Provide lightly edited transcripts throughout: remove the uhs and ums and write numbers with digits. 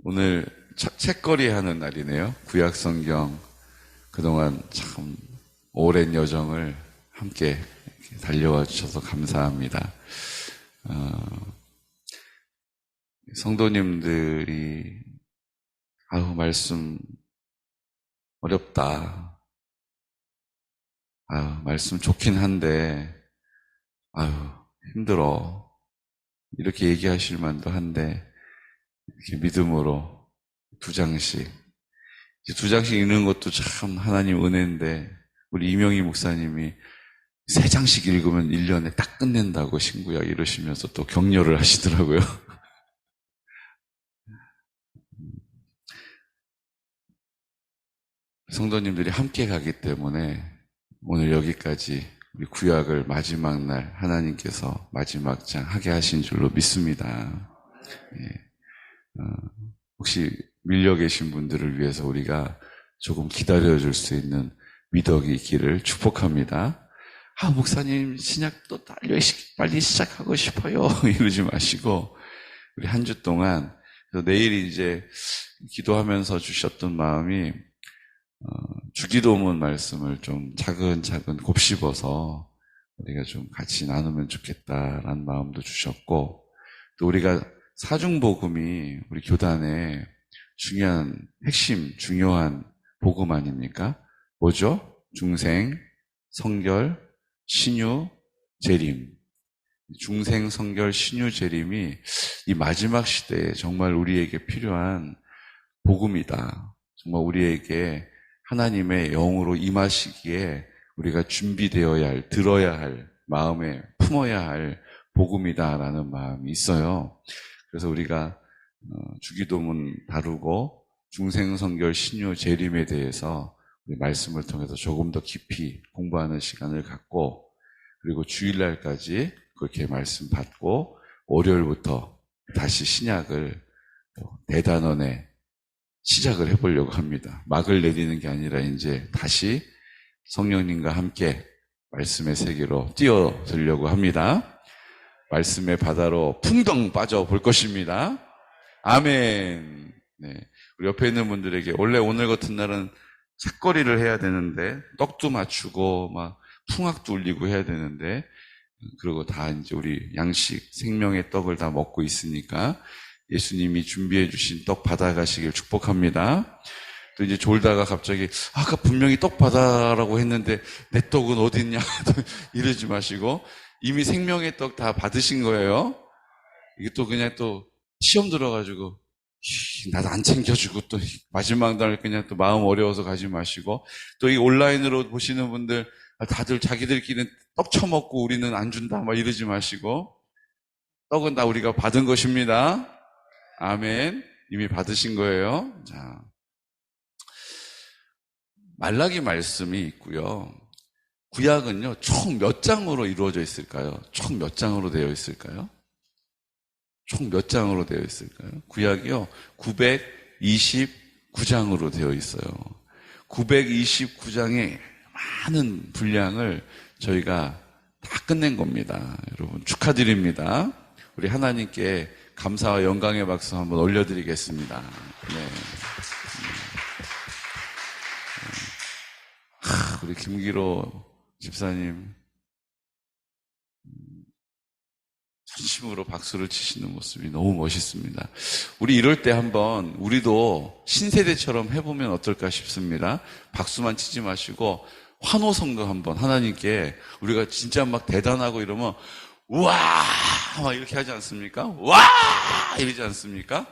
오늘 책거리 하는 날이네요. 구약성경 그동안 참 오랜 여정을 함께 달려와 주셔서 감사합니다. 성도님들이 말씀 어렵다. 말씀 좋긴 한데 힘들어. 이렇게 얘기하실 만도 한데 이렇게 믿음으로 두 장씩 읽는 것도 참 하나님 은혜인데 우리 이명희 목사님이 3장씩 읽으면 1년에 딱 끝낸다고 신구약 이러시면서 또 격려를 하시더라고요. 성도님들이 함께 가기 때문에 오늘 여기까지 우리 구약을 마지막 날 하나님께서 마지막 장 하게 하신 줄로 믿습니다. 혹시 밀려 계신 분들을 위해서 우리가 조금 기다려줄 수 있는 미덕이 있기를 축복합니다. 목사님 신약도 빨리 시작하고 싶어요. 이러지 마시고 우리 한 주 동안 내일 이제 기도하면서 주셨던 마음이 주기도문 말씀을 좀 차근차근 곱씹어서 우리가 좀 같이 나누면 좋겠다라는 마음도 주셨고, 또 우리가 사중복음이 우리 교단의 중요한 핵심, 중요한 복음 아닙니까? 뭐죠? 중생, 성결, 신유, 재림. 중생, 성결, 신유, 재림이 이 마지막 시대에 정말 우리에게 필요한 복음이다. 정말 우리에게 하나님의 영으로 임하시기에 우리가 준비되어야 할, 들어야 할, 마음에 품어야 할 복음이다라는 마음이 있어요. 그래서 우리가 주기도문 다루고 중생성결 신유 재림에 대해서 우리 말씀을 통해서 조금 더 깊이 공부하는 시간을 갖고, 그리고 주일날까지 그렇게 말씀 받고 월요일부터 다시 신약을 대단원에 시작을 해보려고 합니다. 막을 내리는 게 아니라 이제 다시 성령님과 함께 말씀의 세계로 뛰어들려고 합니다. 말씀의 바다로 풍덩 빠져볼 것입니다. 아멘. 네. 우리 옆에 있는 분들에게 원래 오늘 같은 날은 책거리를 해야 되는데 떡도 맞추고 막 풍악도 울리고 해야 되는데, 그리고 다 이제 우리 양식 생명의 떡을 다 먹고 있으니까 예수님이 준비해 주신 떡 받아가시길 축복합니다. 또 이제 졸다가 갑자기 아까 분명히 떡 받아라고 했는데 내 떡은 어디 있냐 이러지 마시고 이미 생명의 떡 다 받으신 거예요. 이게 또 그냥 또 시험 들어가지고 나도 안 챙겨주고 또 마지막 날 그냥 또 마음 어려워서 가지 마시고, 또 이 온라인으로 보시는 분들 다들 자기들끼리는 떡 처먹고 우리는 안 준다 막 이러지 마시고, 떡은 다 우리가 받은 것입니다. 아멘. 이미 받으신 거예요. 자, 말라기 말씀이 있고요. 구약은요, 총 몇 장으로 이루어져 있을까요? 총 몇 장으로 되어 있을까요? 총 몇 장으로 되어 있을까요? 구약이요, 929장으로 되어 있어요. 929장의 많은 분량을 저희가 다 끝낸 겁니다. 여러분 축하드립니다. 우리 하나님께 감사와 영광의 박수 한번 올려드리겠습니다. 네. 우리 김기로 집사님 진심으로 박수를 치시는 모습이 너무 멋있습니다. 우리 이럴 때 한번 우리도 신세대처럼 해보면 어떨까 싶습니다. 박수만 치지 마시고 환호성도 한번 하나님께, 우리가 진짜 막 대단하고 이러면 우와 막 이렇게 하지 않습니까? 와 이러지 않습니까?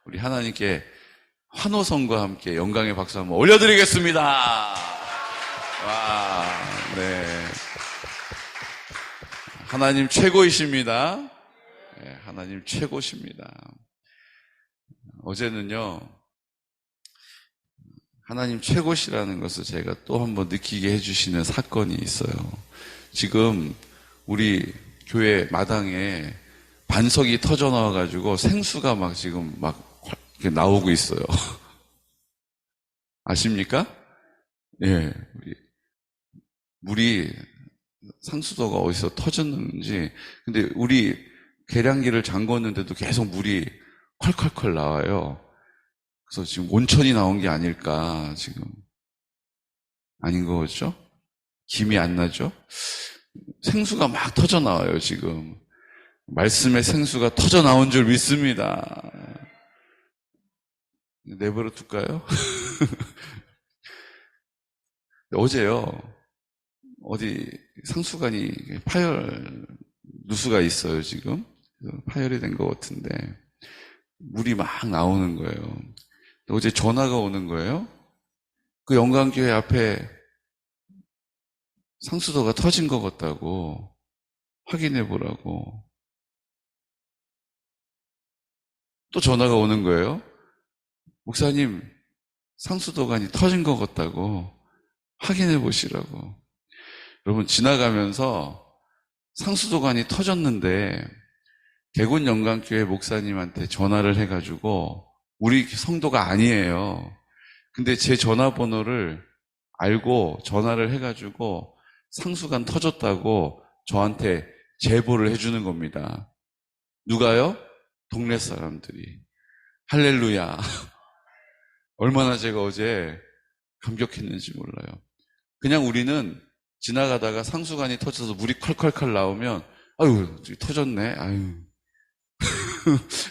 우리 하나님께 환호성과 함께 영광의 박수 한번 올려드리겠습니다. 와, 네. 하나님 최고이십니다. 네, 하나님 최고십니다. 어제는요, 하나님 최고시라는 것을 제가 또 한번 느끼게 해주시는 사건이 있어요. 지금 우리 교회 마당에 반석이 터져 나와가지고 생수가 막 지금 막 나오고 있어요. 아십니까? 예. 물이 상수도가 어디서 터졌는지. 근데 우리 계량기를 잠궜는데도 계속 물이 컬컬컬 나와요. 그래서 지금 온천이 나온 게 아닐까, 지금. 아닌 거죠? 김이 안 나죠? 생수가 막 터져 나와요, 지금. 말씀의 생수가 터져 나온 줄 믿습니다. 내버려 둘까요? 어제요, 어디 상수관이 누수가 있어요, 지금. 파열이 된 것 같은데. 물이 막 나오는 거예요. 어제 전화가 오는 거예요. 그 영광교회 앞에 상수도가 터진 것 같다고 확인해 보라고. 또 전화가 오는 거예요. 목사님, 상수도관이 터진 것 같다고 확인해 보시라고. 여러분, 지나가면서 상수도관이 터졌는데 개군 영광교회 목사님한테 전화를 해가지고 우리 성도가 아니에요. 근데 제 전화번호를 알고 전화를 해가지고 상수관 터졌다고 저한테 제보를 해주는 겁니다. 누가요? 동네 사람들이. 할렐루야. 얼마나 제가 어제 감격했는지 몰라요. 그냥 우리는 지나가다가 상수관이 터져서 물이 콸콸콸 나오면 아유, 터졌네. 아유.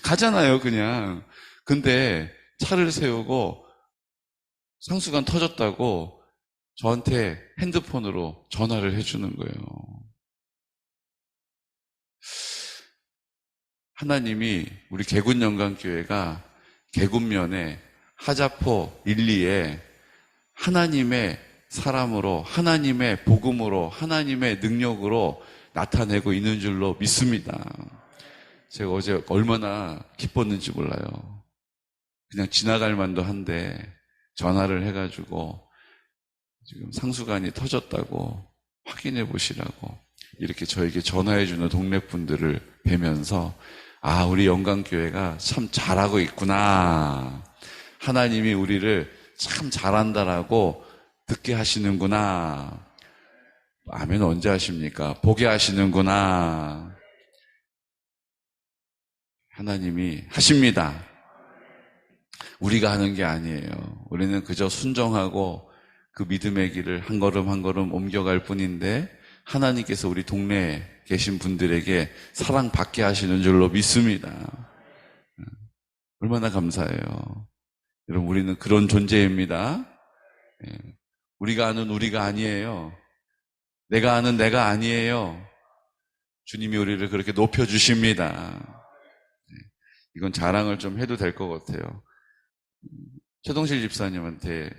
가잖아요, 그냥. 근데 차를 세우고 상수관 터졌다고 저한테 핸드폰으로 전화를 해주는 거예요. 하나님이 우리 개군영광교회가 개군면에 하자포 1, 2에 하나님의 사람으로, 하나님의 복음으로, 하나님의 능력으로 나타내고 있는 줄로 믿습니다. 제가 어제 얼마나 기뻤는지 몰라요. 그냥 지나갈 만도 한데 전화를 해가지고 지금 상수관이 터졌다고 확인해 보시라고 이렇게 저에게 전화해주는 동네 분들을 뵈면서 아, 우리 영광교회가 참 잘하고 있구나. 하나님이 우리를 참 잘한다라고 듣게 하시는구나. 아멘 언제 하십니까? 보게 하시는구나. 하나님이 하십니다. 우리가 하는 게 아니에요. 우리는 그저 순종하고 그 믿음의 길을 한 걸음 한 걸음 옮겨갈 뿐인데 하나님께서 우리 동네에 계신 분들에게 사랑받게 하시는 줄로 믿습니다. 얼마나 감사해요. 여러분, 우리는 그런 존재입니다. 우리가 아는 우리가 아니에요. 내가 아는 내가 아니에요. 주님이 우리를 그렇게 높여주십니다. 이건 자랑을 좀 해도 될 것 같아요. 최동실 집사님한테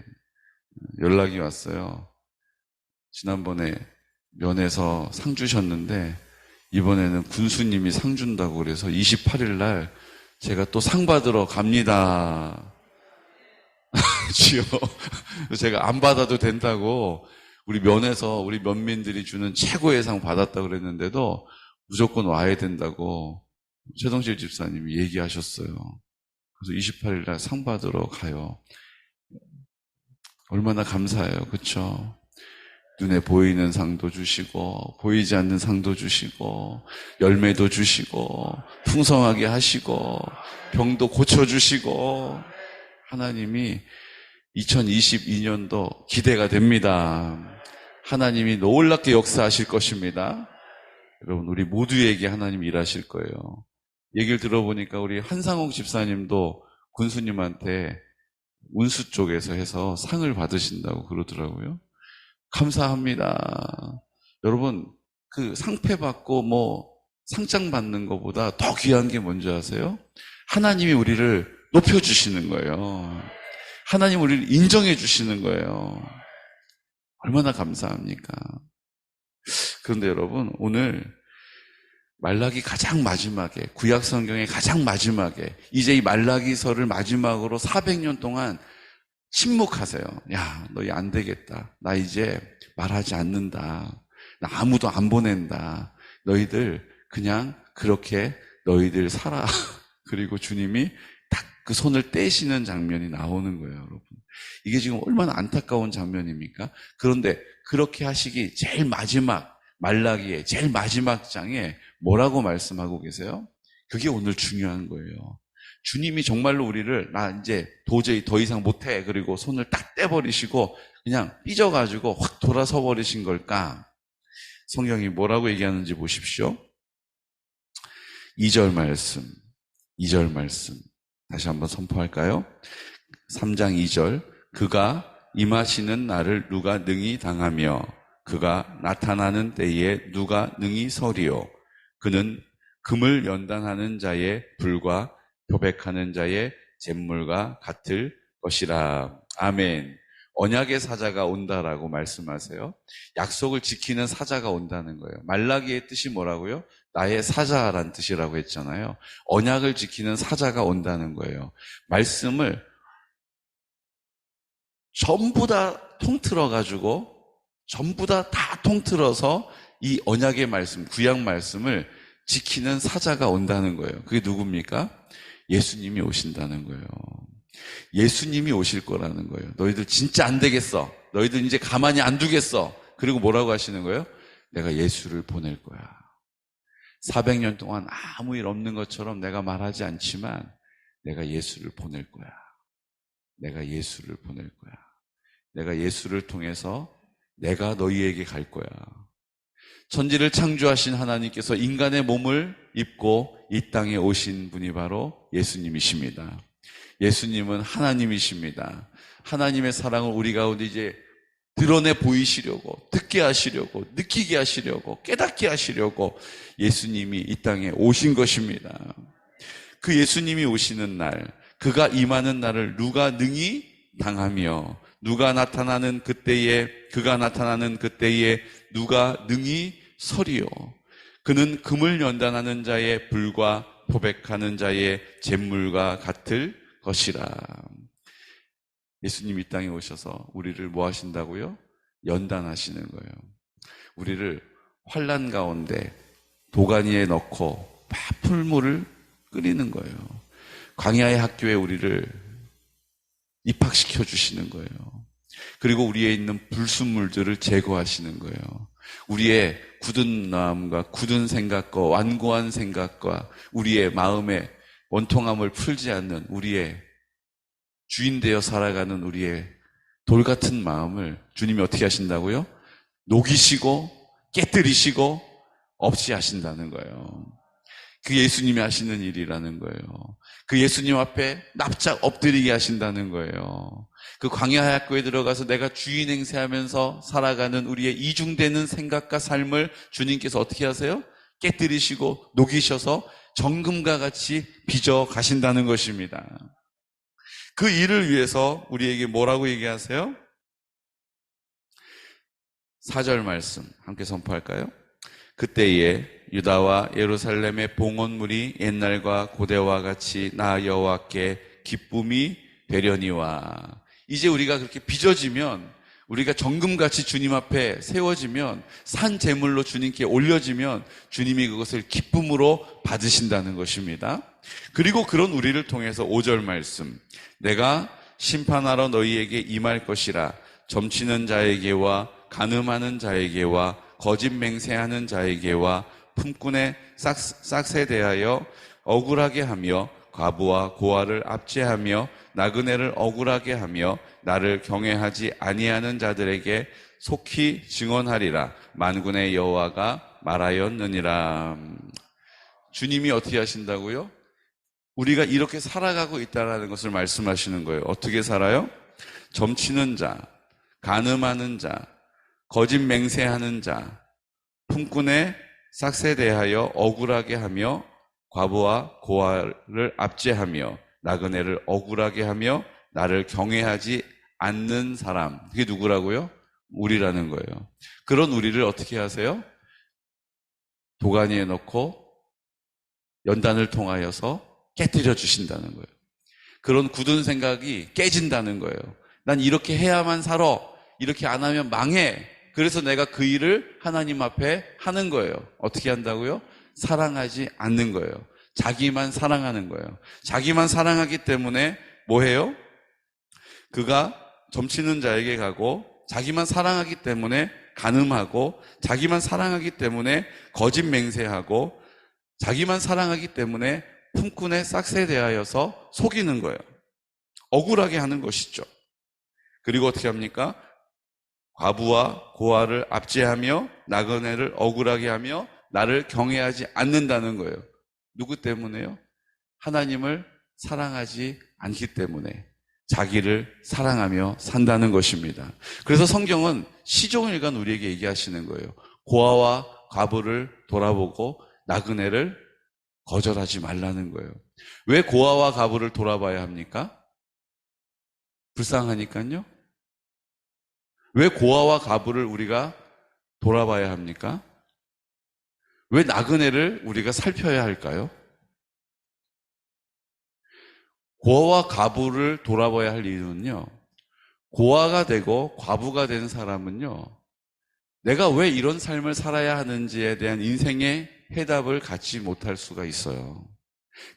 연락이 왔어요. 지난번에 면에서 상 주셨는데 이번에는 군수님이 상 준다고 그래서 28일 날 제가 또 상 받으러 갑니다. 지요. 제가 안 받아도 된다고 우리 면에서 우리 면민들이 주는 최고의 상 받았다고 그랬는데도 무조건 와야 된다고 최동실 집사님이 얘기하셨어요. 그래서 28일 날 상 받으러 가요. 얼마나 감사해요. 그렇죠? 눈에 보이는 상도 주시고 보이지 않는 상도 주시고 열매도 주시고 풍성하게 하시고 병도 고쳐주시고 하나님이 2022년도 기대가 됩니다. 하나님이 놀랍게 역사하실 것입니다. 여러분, 우리 모두에게 하나님 일하실 거예요. 얘기를 들어보니까 우리 한상옥 집사님도 군수님한테 운수 쪽에서 해서 상을 받으신다고 그러더라고요. 감사합니다. 여러분, 그 상패 받고 상장 받는 것보다 더 귀한 게 뭔지 아세요? 하나님이 우리를 높여주시는 거예요. 하나님 우리를 인정해 주시는 거예요. 얼마나 감사합니까? 그런데 여러분, 오늘 말라기 가장 마지막에, 구약 성경의 가장 마지막에, 이제 이 말라기서를 마지막으로 400년 동안 침묵하세요. 야, 너희 안 되겠다. 나 이제 말하지 않는다. 나 아무도 안 보낸다. 너희들 그냥 그렇게 너희들 살아. 그리고 주님이 딱 그 손을 떼시는 장면이 나오는 거예요, 여러분. 이게 지금 얼마나 안타까운 장면입니까? 그런데 그렇게 하시기 제일 마지막, 말라기의 제일 마지막 장에 뭐라고 말씀하고 계세요? 그게 오늘 중요한 거예요. 주님이 정말로 우리를 나 이제 도저히 더 이상 못해 그리고 손을 딱 떼버리시고 그냥 삐져가지고 확 돌아서 버리신 걸까? 성경이 뭐라고 얘기하는지 보십시오. 2절 말씀 다시 한번 선포할까요? 3장 2절 그가 임하시는 날을 누가 능히 당하며 그가 나타나는 때에 누가 능히 서리요 그는 금을 연단하는 자의 불과 표백하는 자의 잿물과 같을 것이라. 아멘. 언약의 사자가 온다라고 말씀하세요. 약속을 지키는 사자가 온다는 거예요. 말라기의 뜻이 뭐라고요? 나의 사자란 뜻이라고 했잖아요. 언약을 지키는 사자가 온다는 거예요. 말씀을 전부 다 통틀어가지고 전부 다 통틀어서 이 언약의 말씀, 구약 말씀을 지키는 사자가 온다는 거예요. 그게 누굽니까? 예수님이 오신다는 거예요. 예수님이 오실 거라는 거예요. 너희들 진짜 안 되겠어. 너희들 이제 가만히 안 두겠어. 그리고 뭐라고 하시는 거예요? 내가 예수를 보낼 거야. 400년 동안 아무 일 없는 것처럼 내가 말하지 않지만 내가 예수를 보낼 거야. 내가 예수를 보낼 거야. 내가 예수를 통해서 내가 너희에게 갈 거야. 천지를 창조하신 하나님께서 인간의 몸을 입고 이 땅에 오신 분이 바로 예수님이십니다. 예수님은 하나님이십니다. 하나님의 사랑을 우리 가운데 이제 드러내 보이시려고, 듣게 하시려고, 느끼게 하시려고, 깨닫게 하시려고 예수님이 이 땅에 오신 것입니다. 그 예수님이 오시는 날, 그가 임하는 날을 누가 능히 당하며 그가 나타나는 그때에 누가 능히 서리요. 그는 금을 연단하는 자의 불과 포백하는 자의 잿물과 같을 것이라. 예수님 이 땅에 오셔서 우리를 뭐 하신다고요? 연단하시는 거예요. 우리를 환난 가운데 도가니에 넣고 풀물을 끓이는 거예요. 광야의 학교에 우리를 입학시켜 주시는 거예요. 그리고 우리에 있는 불순물들을 제거하시는 거예요. 우리의 굳은 마음과 굳은 생각과 완고한 생각과 우리의 마음의 원통함을 풀지 않는 우리의 주인 되어 살아가는 우리의 돌 같은 마음을 주님이 어떻게 하신다고요? 녹이시고 깨뜨리시고 없이 하신다는 거예요. 그 예수님이 하시는 일이라는 거예요. 그 예수님 앞에 납작 엎드리게 하신다는 거예요. 그 광야 학교에 들어가서 내가 주인 행세하면서 살아가는 우리의 이중되는 생각과 삶을 주님께서 어떻게 하세요? 깨뜨리시고 녹이셔서 정금과 같이 빚어 가신다는 것입니다. 그 일을 위해서 우리에게 뭐라고 얘기하세요? 4절 말씀 함께 선포할까요? 그때에 유다와 예루살렘의 봉헌물이 옛날과 고대와 같이 나 여호와께 기쁨이 되려니와. 이제 우리가 그렇게 빚어지면, 우리가 정금같이 주님 앞에 세워지면, 산 제물로 주님께 올려지면 주님이 그것을 기쁨으로 받으신다는 것입니다. 그리고 그런 우리를 통해서 5절 말씀, 내가 심판하러 너희에게 임할 것이라. 점치는 자에게와 간음하는 자에게와 거짓 맹세하는 자에게와 품꾼의 싹에 대하여 억울하게 하며 과부와 고아를 압제하며 나그네를 억울하게 하며 나를 경외하지 아니하는 자들에게 속히 증언하리라. 만군의 여호와가 말하였느니라. 주님이 어떻게 하신다고요? 우리가 이렇게 살아가고 있다는 것을 말씀하시는 거예요. 어떻게 살아요? 점치는 자, 간음하는 자, 거짓 맹세하는 자, 품꾼의 싹에 대하여 억울하게 하며 과부와 고아를 압제하며 나그네를 억울하게 하며 나를 경외하지 않는 사람. 그게 누구라고요? 우리라는 거예요. 그런 우리를 어떻게 하세요? 도가니에 넣고 연단을 통하여서 깨뜨려 주신다는 거예요. 그런 굳은 생각이 깨진다는 거예요. 난 이렇게 해야만 살아. 이렇게 안 하면 망해. 그래서 내가 그 일을 하나님 앞에 하는 거예요. 어떻게 한다고요? 사랑하지 않는 거예요. 자기만 사랑하는 거예요. 자기만 사랑하기 때문에 뭐 해요? 그가 점치는 자에게 가고, 자기만 사랑하기 때문에 간음하고, 자기만 사랑하기 때문에 거짓 맹세하고, 자기만 사랑하기 때문에 품꾼의 싹새에 대하여서 속이는 거예요. 억울하게 하는 것이죠. 그리고 어떻게 합니까? 과부와 고아를 압제하며 나그네를 억울하게 하며 나를 경외하지 않는다는 거예요. 누구 때문에요? 하나님을 사랑하지 않기 때문에 자기를 사랑하며 산다는 것입니다. 그래서 성경은 시종일관 우리에게 얘기하시는 거예요. 고아와 과부를 돌아보고 나그네를 거절하지 말라는 거예요. 왜 고아와 과부를 돌아봐야 합니까? 불쌍하니까요. 왜 고아와 과부를 우리가 돌아봐야 합니까? 왜 나그네를 우리가 살펴야 할까요? 고아와 과부를 돌아봐야 할 이유는요, 고아가 되고 과부가 된 사람은요, 내가 왜 이런 삶을 살아야 하는지에 대한 인생의 해답을 갖지 못할 수가 있어요.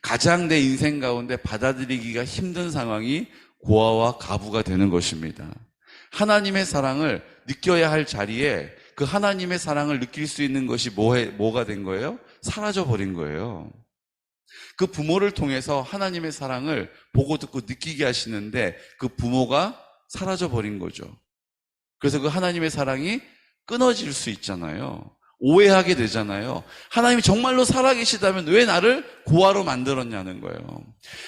가장 내 인생 가운데 받아들이기가 힘든 상황이 고아와 과부가 되는 것입니다. 하나님의 사랑을 느껴야 할 자리에 그 하나님의 사랑을 느낄 수 있는 것이 뭐가 된 거예요? 사라져버린 거예요. 그 부모를 통해서 하나님의 사랑을 보고 듣고 느끼게 하시는데 그 부모가 사라져버린 거죠. 그래서 그 하나님의 사랑이 끊어질 수 있잖아요. 오해하게 되잖아요. 하나님이 정말로 살아계시다면 왜 나를 고아로 만들었냐는 거예요.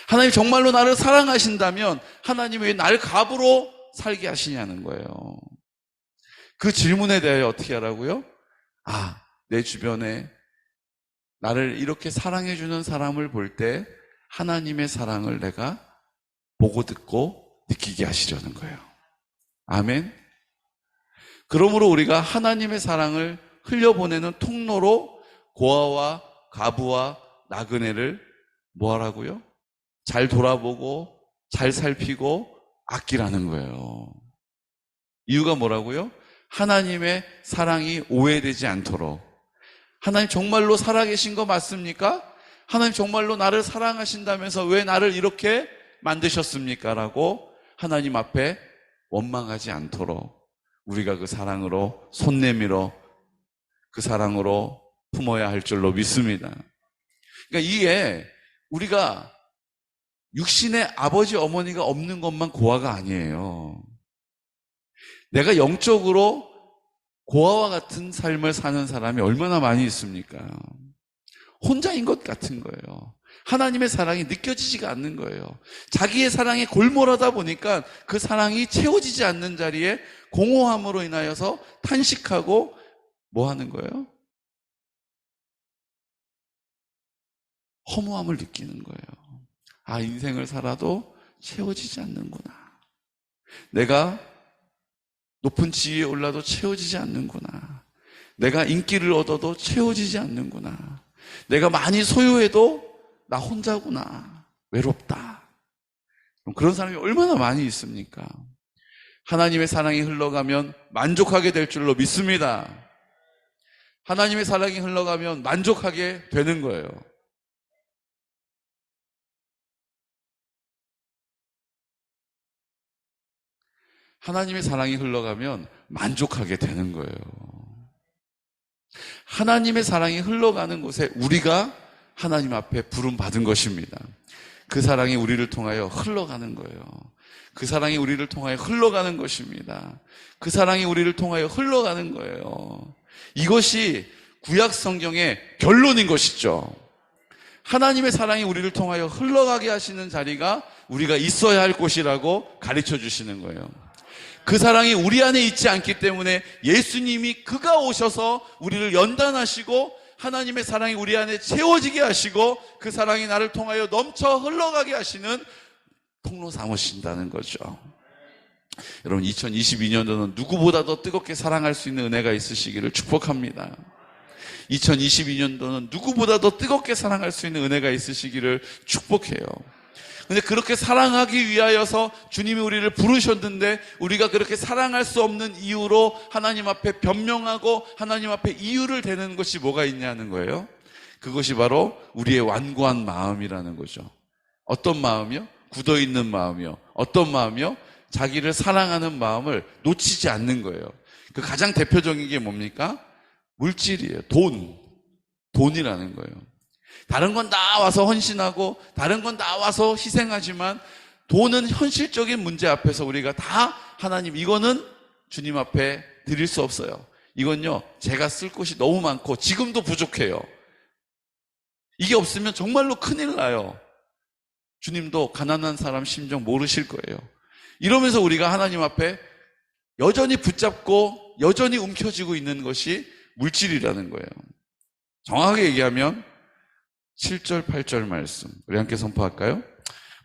하나님이 정말로 나를 사랑하신다면 하나님이 왜 나를 갑으로 살게 하시냐는 거예요. 그 질문에 대하여 어떻게 하라고요? 내 주변에 나를 이렇게 사랑해주는 사람을 볼 때 하나님의 사랑을 내가 보고 듣고 느끼게 하시려는 거예요. 아멘. 그러므로 우리가 하나님의 사랑을 흘려보내는 통로로 고아와 과부와 나그네를 뭐 하라고요? 잘 돌아보고 잘 살피고 아끼라는 거예요. 이유가 뭐라고요? 하나님의 사랑이 오해되지 않도록. 하나님 정말로 살아계신 거 맞습니까? 하나님 정말로 나를 사랑하신다면서 왜 나를 이렇게 만드셨습니까? 라고 하나님 앞에 원망하지 않도록 우리가 그 사랑으로 손 내밀어 그 사랑으로 품어야 할 줄로 믿습니다. 그러니까 이게 우리가 육신의 아버지 어머니가 없는 것만 고아가 아니에요. 내가 영적으로 고아와 같은 삶을 사는 사람이 얼마나 많이 있습니까? 혼자인 것 같은 거예요. 하나님의 사랑이 느껴지지가 않는 거예요. 자기의 사랑에 골몰하다 보니까 그 사랑이 채워지지 않는 자리에 공허함으로 인하여서 탄식하고 뭐 하는 거예요? 허무함을 느끼는 거예요. 인생을 살아도 채워지지 않는구나. 내가 높은 지위에 올라도 채워지지 않는구나. 내가 인기를 얻어도 채워지지 않는구나. 내가 많이 소유해도 나 혼자구나. 외롭다. 그런 사람이 얼마나 많이 있습니까? 하나님의 사랑이 흘러가면 만족하게 될 줄로 믿습니다. 하나님의 사랑이 흘러가면 만족하게 되는 거예요. 하나님의 사랑이 흘러가면 만족하게 되는 거예요. 하나님의 사랑이 흘러가는 곳에 우리가 하나님 앞에 부름받은 것입니다. 그 사랑이 우리를 통하여 흘러가는 거예요. 그 사랑이 우리를 통하여 흘러가는 것입니다. 그 사랑이 우리를 통하여 흘러가는 거예요. 이것이 구약 성경의 결론인 것이죠. 하나님의 사랑이 우리를 통하여 흘러가게 하시는 자리가 우리가 있어야 할 곳이라고 가르쳐 주시는 거예요. 그 사랑이 우리 안에 있지 않기 때문에 예수님이 그가 오셔서 우리를 연단하시고 하나님의 사랑이 우리 안에 채워지게 하시고 그 사랑이 나를 통하여 넘쳐 흘러가게 하시는 통로 삼으신다는 거죠. 여러분 2022년도는 누구보다 더 뜨겁게 사랑할 수 있는 은혜가 있으시기를 축복합니다. 2022년도는 누구보다 더 뜨겁게 사랑할 수 있는 은혜가 있으시기를 축복해요. 근데 그렇게 사랑하기 위하여서 주님이 우리를 부르셨는데 우리가 그렇게 사랑할 수 없는 이유로 하나님 앞에 변명하고 하나님 앞에 이유를 대는 것이 뭐가 있냐는 거예요. 그것이 바로 우리의 완고한 마음이라는 거죠. 어떤 마음이요? 굳어있는 마음이요. 어떤 마음이요? 자기를 사랑하는 마음을 놓치지 않는 거예요. 그 가장 대표적인 게 뭡니까? 물질이에요. 돈이라는 거예요. 다른 건 다 와서 헌신하고 다른 건 다 와서 희생하지만 돈은 현실적인 문제 앞에서 우리가 다 하나님 이거는 주님 앞에 드릴 수 없어요. 이건요 제가 쓸 곳이 너무 많고 지금도 부족해요. 이게 없으면 정말로 큰일 나요. 주님도 가난한 사람 심정 모르실 거예요. 이러면서 우리가 하나님 앞에 여전히 붙잡고 여전히 움켜쥐고 있는 것이 물질이라는 거예요. 정확하게 얘기하면 7절 8절 말씀 우리 함께 선포할까요?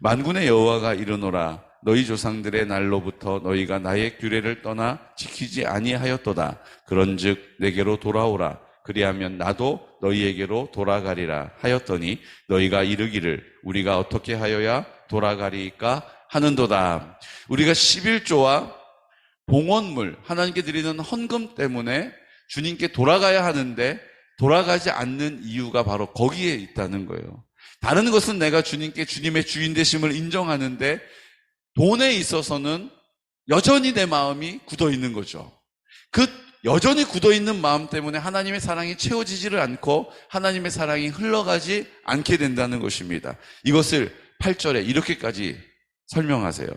만군의 여호와가 이르노라 너희 조상들의 날로부터 너희가 나의 규례를 떠나 지키지 아니하였도다. 그런즉 내게로 돌아오라. 그리하면 나도 너희에게로 돌아가리라 하였더니 너희가 이르기를 우리가 어떻게 하여야 돌아가리까 하는도다. 우리가 11조와 봉헌물 하나님께 드리는 헌금 때문에 주님께 돌아가야 하는데 돌아가지 않는 이유가 바로 거기에 있다는 거예요. 다른 것은 내가 주님께 주님의 주인 되심을 인정하는데 돈에 있어서는 여전히 내 마음이 굳어 있는 거죠. 그 여전히 굳어 있는 마음 때문에 하나님의 사랑이 채워지지를 않고 하나님의 사랑이 흘러가지 않게 된다는 것입니다. 이것을 8절에 이렇게까지 설명하세요.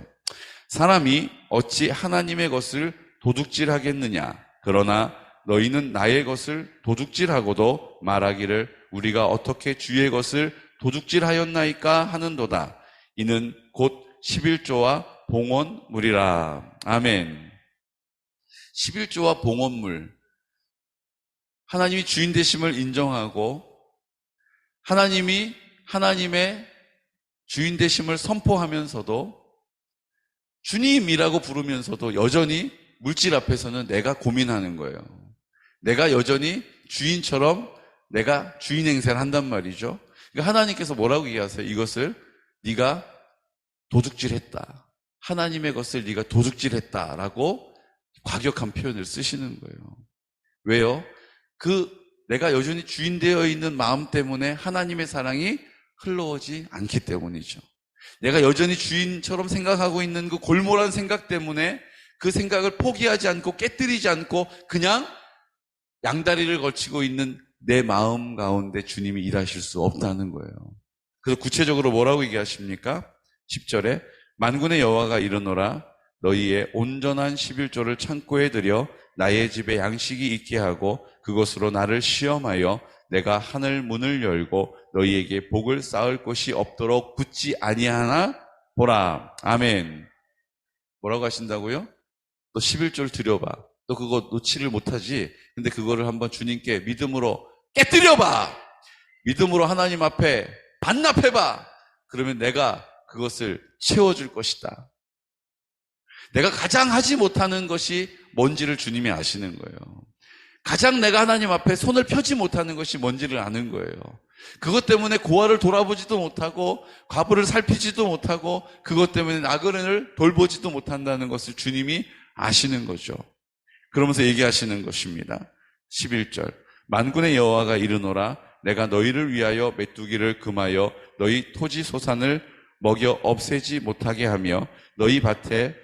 사람이 어찌 하나님의 것을 도둑질하겠느냐. 그러나 너희는 나의 것을 도둑질하고도 말하기를 우리가 어떻게 주의 것을 도둑질하였나이까 하는도다. 이는 곧 11조와 봉헌물이라. 아멘. 11조와 봉헌물. 하나님이 주인 되심을 인정하고 하나님이 하나님의 주인 되심을 선포하면서도 주님이라고 부르면서도 여전히 물질 앞에서는 내가 고민하는 거예요. 내가 여전히 주인처럼 내가 주인 행세를 한단 말이죠. 그러니까 하나님께서 뭐라고 얘기하세요? 이것을 네가 도둑질했다. 하나님의 것을 네가 도둑질했다라고 과격한 표현을 쓰시는 거예요. 왜요? 내가 여전히 주인 되어 있는 마음 때문에 하나님의 사랑이 흘러오지 않기 때문이죠. 내가 여전히 주인처럼 생각하고 있는 그 골몰한 생각 때문에 그 생각을 포기하지 않고 깨뜨리지 않고 그냥 양다리를 걸치고 있는 내 마음 가운데 주님이 일하실 수 없다는 거예요. 그래서 구체적으로 뭐라고 얘기하십니까? 10절에 만군의 여호와가 이르노라 너희의 온전한 11조를 창고에 들여 나의 집에 양식이 있게 하고 그것으로 나를 시험하여 내가 하늘 문을 열고 너희에게 복을 쌓을 곳이 없도록 붙지 아니하나 보라. 아멘. 뭐라고 하신다고요? 너 11조를 드려봐. 너 그거 놓지를 못하지. 근데 그거를 한번 주님께 믿음으로 깨뜨려봐. 믿음으로 하나님 앞에 반납해봐. 그러면 내가 그것을 채워줄 것이다. 내가 가장 하지 못하는 것이 뭔지를 주님이 아시는 거예요. 가장 내가 하나님 앞에 손을 펴지 못하는 것이 뭔지를 아는 거예요. 그것 때문에 고아를 돌아보지도 못하고 과부를 살피지도 못하고 그것 때문에 나그네를 돌보지도 못한다는 것을 주님이 아시는 거죠. 그러면서 얘기하시는 것입니다. 11절 만군의 여호와가 이르노라 내가 너희를 위하여 메뚜기를 금하여 너희 토지 소산을 먹여 없애지 못하게 하며 너희 밭에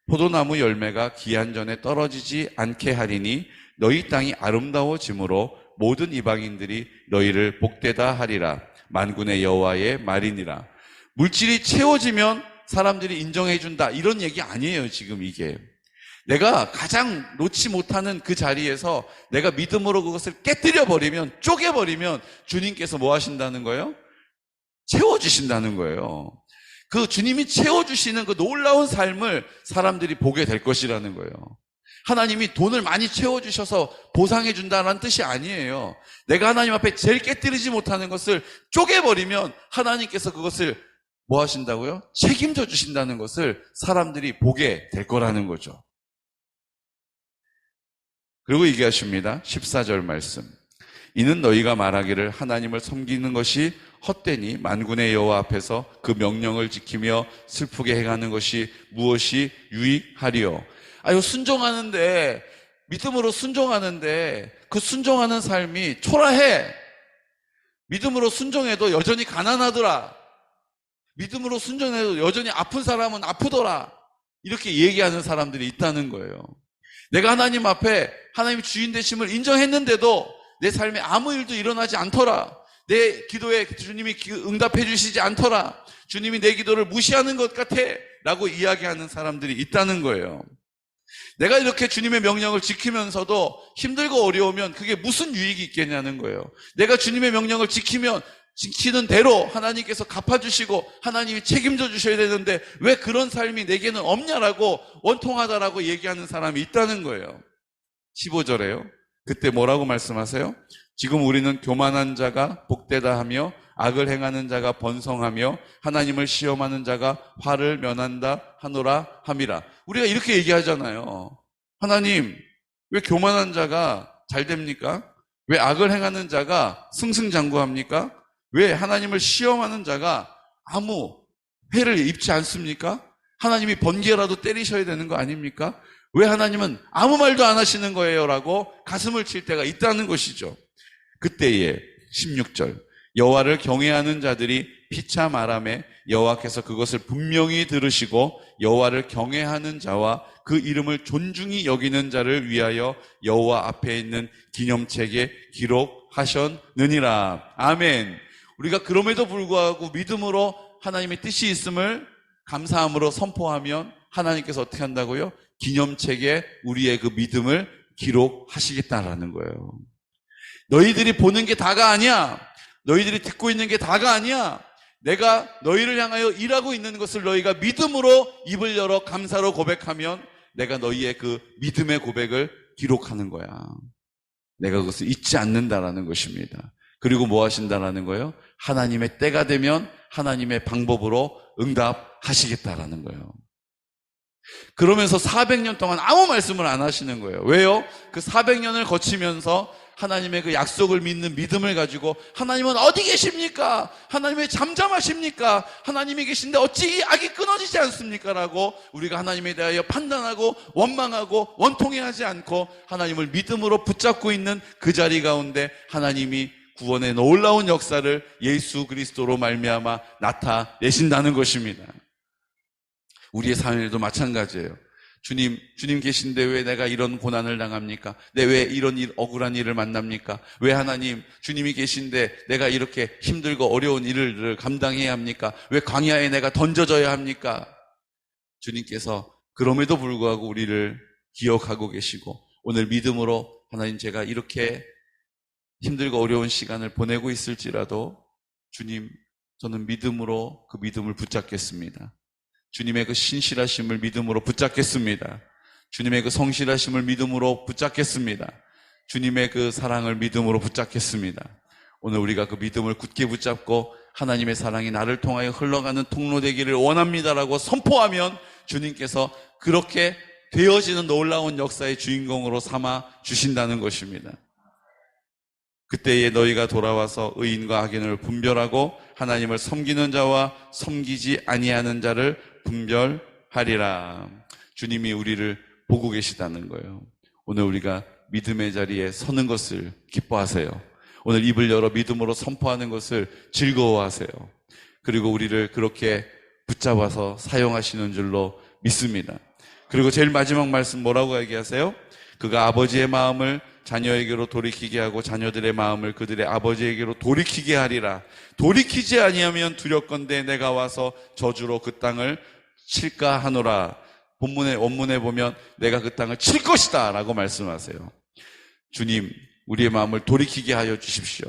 포도나무 열매가 기한 전에 떨어지지 않게 하리니 너희 땅이 아름다워짐으로 모든 이방인들이 너희를 복되다 하리라. 만군의 여호와의 말이니라. 물질이 채워지면 사람들이 인정해 준다 이런 얘기 아니에요. 지금 이게 내가 가장 놓지 못하는 그 자리에서 내가 믿음으로 그것을 깨뜨려 버리면 쪼개 버리면 주님께서 뭐 하신다는 거예요? 채워주신다는 거예요. 그 주님이 채워주시는 그 놀라운 삶을 사람들이 보게 될 것이라는 거예요. 하나님이 돈을 많이 채워주셔서 보상해준다는 뜻이 아니에요. 내가 하나님 앞에 제일 깨뜨리지 못하는 것을 쪼개버리면 하나님께서 그것을 뭐 하신다고요? 책임져 주신다는 것을 사람들이 보게 될 거라는 거죠. 그리고 얘기하십니다. 14절 말씀. 이는 너희가 말하기를 하나님을 섬기는 것이 헛되니 만군의 여호와 앞에서 그 명령을 지키며 슬프게 행하는 것이 무엇이 유익하리요. 아유 순종하는데 믿음으로 순종하는데 그 순종하는 삶이 초라해. 믿음으로 순종해도 여전히 가난하더라. 믿음으로 순종해도 여전히 아픈 사람은 아프더라. 이렇게 얘기하는 사람들이 있다는 거예요. 내가 하나님 앞에 하나님의 주인 되심을 인정했는데도 내 삶에 아무 일도 일어나지 않더라. 내 기도에 주님이 응답해 주시지 않더라. 주님이 내 기도를 무시하는 것 같아. 라고 이야기하는 사람들이 있다는 거예요. 내가 이렇게 주님의 명령을 지키면서도 힘들고 어려우면 그게 무슨 유익이 있겠냐는 거예요. 내가 주님의 명령을 지키는 대로 하나님께서 갚아주시고 하나님이 책임져 주셔야 되는데 왜 그런 삶이 내게는 없냐라고 원통하다라고 얘기하는 사람이 있다는 거예요. 15절에요. 그때 뭐라고 말씀하세요? 지금 우리는 교만한 자가 복되다 하며 악을 행하는 자가 번성하며 하나님을 시험하는 자가 화를 면한다 하노라 함이라. 우리가 이렇게 얘기하잖아요. 하나님, 왜 교만한 자가 잘 됩니까? 왜 악을 행하는 자가 승승장구합니까? 왜 하나님을 시험하는 자가 아무 해를 입지 않습니까? 하나님이 번개라도 때리셔야 되는 거 아닙니까? 왜 하나님은 아무 말도 안 하시는 거예요? 라고 가슴을 칠 때가 있다는 것이죠. 그때에 16절 여호와를 경외하는 자들이 피차 말하매 여호와께서 그것을 분명히 들으시고 여호와를 경외하는 자와 그 이름을 존중히 여기는 자를 위하여 여호와 앞에 있는 기념책에 기록하셨느니라. 아멘. 우리가 그럼에도 불구하고 믿음으로 하나님의 뜻이 있음을 감사함으로 선포하면 하나님께서 어떻게 한다고요? 기념책에 우리의 그 믿음을 기록하시겠다라는 거예요. 너희들이 보는 게 다가 아니야. 너희들이 듣고 있는 게 다가 아니야. 내가 너희를 향하여 일하고 있는 것을 너희가 믿음으로 입을 열어 감사로 고백하면 내가 너희의 그 믿음의 고백을 기록하는 거야. 내가 그것을 잊지 않는다라는 것입니다. 그리고 뭐 하신다라는 거예요? 하나님의 때가 되면 하나님의 방법으로 응답하시겠다라는 거예요. 그러면서 400년 동안 아무 말씀을 안 하시는 거예요. 왜요? 그 400년을 거치면서 하나님의 그 약속을 믿는 믿음을 가지고 하나님은 어디 계십니까? 하나님 왜 잠잠하십니까? 하나님이 계신데 어찌 이 악이 끊어지지 않습니까? 라고 우리가 하나님에 대하여 판단하고 원망하고 원통해하지 않고 하나님을 믿음으로 붙잡고 있는 그 자리 가운데 하나님이 구원의 놀라운 역사를 예수 그리스도로 말미암아 나타내신다는 것입니다. 우리의 삶에도 마찬가지예요. 주님 계신데 왜 내가 이런 고난을 당합니까? 왜 이런 억울한 일을 만납니까? 왜 하나님, 주님이 계신데 내가 이렇게 힘들고 어려운 일을 감당해야 합니까? 왜 광야에 내가 던져져야 합니까? 주님께서 그럼에도 불구하고 우리를 기억하고 계시고 오늘 믿음으로 하나님 제가 이렇게 힘들고 어려운 시간을 보내고 있을지라도 주님, 저는 믿음으로 그 믿음을 붙잡겠습니다. 주님의 그 신실하심을 믿음으로 붙잡겠습니다. 주님의 그 성실하심을 믿음으로 붙잡겠습니다. 주님의 그 사랑을 믿음으로 붙잡겠습니다. 오늘 우리가 그 믿음을 굳게 붙잡고 하나님의 사랑이 나를 통하여 흘러가는 통로 되기를 원합니다라고 선포하면 주님께서 그렇게 되어지는 놀라운 역사의 주인공으로 삼아 주신다는 것입니다. 그때에 너희가 돌아와서 의인과 악인을 분별하고 하나님을 섬기는 자와 섬기지 아니하는 자를 분별하리라. 주님이 우리를 보고 계시다는 거예요. 오늘 우리가 믿음의 자리에 서는 것을 기뻐하세요. 오늘 입을 열어 믿음으로 선포하는 것을 즐거워하세요. 그리고 우리를 그렇게 붙잡아서 사용하시는 줄로 믿습니다. 그리고 제일 마지막 말씀 뭐라고 얘기하세요? 그가 아버지의 마음을 자녀에게로 돌이키게 하고 자녀들의 마음을 그들의 아버지에게로 돌이키게 하리라. 돌이키지 아니하면 두렵건대 내가 와서 저주로 그 땅을 칠까 하노라. 원문에 보면 내가 그 땅을 칠 것이다 라고 말씀하세요. 주님, 우리의 마음을 돌이키게 하여 주십시오.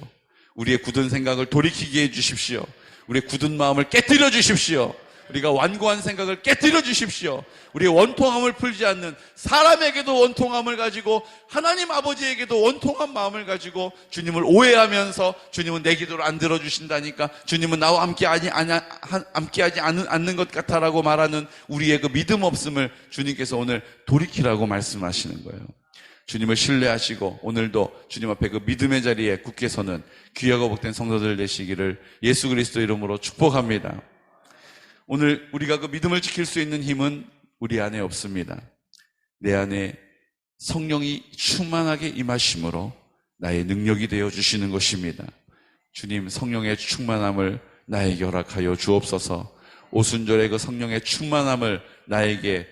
우리의 굳은 생각을 돌이키게 해 주십시오. 우리의 굳은 마음을 깨뜨려 주십시오. 우리가 완고한 생각을 깨뜨려 주십시오. 우리의 원통함을 풀지 않는 사람에게도 원통함을 가지고 하나님 아버지에게도 원통한 마음을 가지고 주님을 오해하면서 주님은 내 기도를 안 들어주신다니까, 주님은 나와 함께하지 않는 것 같아라고 말하는 우리의 그 믿음 없음을 주님께서 오늘 돌이키라고 말씀하시는 거예요. 주님을 신뢰하시고 오늘도 주님 앞에 그 믿음의 자리에 굳게 서는 귀하고 복된 성도들 되시기를 예수 그리스도 이름으로 축복합니다. 오늘 우리가 그 믿음을 지킬 수 있는 힘은 우리 안에 없습니다. 내 안에 성령이 충만하게 임하심으로 나의 능력이 되어 주시는 것입니다. 주님, 성령의 충만함을 나에게 허락하여 주옵소서. 오순절의 그 성령의 충만함을 나에게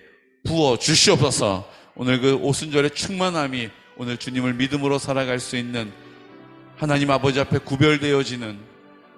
부어 주시옵소서. 오늘 그 오순절의 충만함이 오늘 주님을 믿음으로 살아갈 수 있는 하나님 아버지 앞에 구별되어지는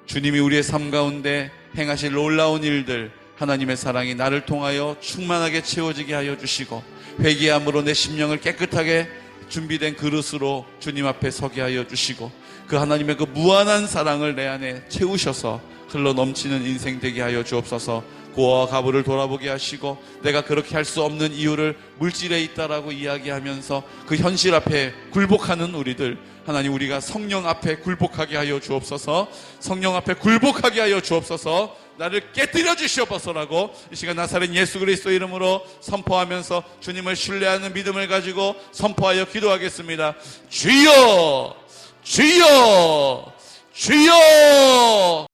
주님이 우리의 삶 가운데 행하실 놀라운 일들, 하나님의 사랑이 나를 통하여 충만하게 채워지게 하여 주시고, 회개함으로 내 심령을 깨끗하게 준비된 그릇으로 주님 앞에 서게 하여 주시고, 그 하나님의 그 무한한 사랑을 내 안에 채우셔서 흘러 넘치는 인생 되게 하여 주옵소서. 고아와 과부를 돌아보게 하시고, 내가 그렇게 할 수 없는 이유를 물질에 있다라고 이야기하면서 그 현실 앞에 굴복하는 우리들, 하나님 우리가 성령 앞에 굴복하게 하여 주옵소서. 성령 앞에 굴복하게 하여 주옵소서. 나를 깨뜨려 주시옵소서라고 이 시간 나사렛 예수 그리스도 이름으로 선포하면서 주님을 신뢰하는 믿음을 가지고 선포하여 기도하겠습니다. 주여, 주여, 주여.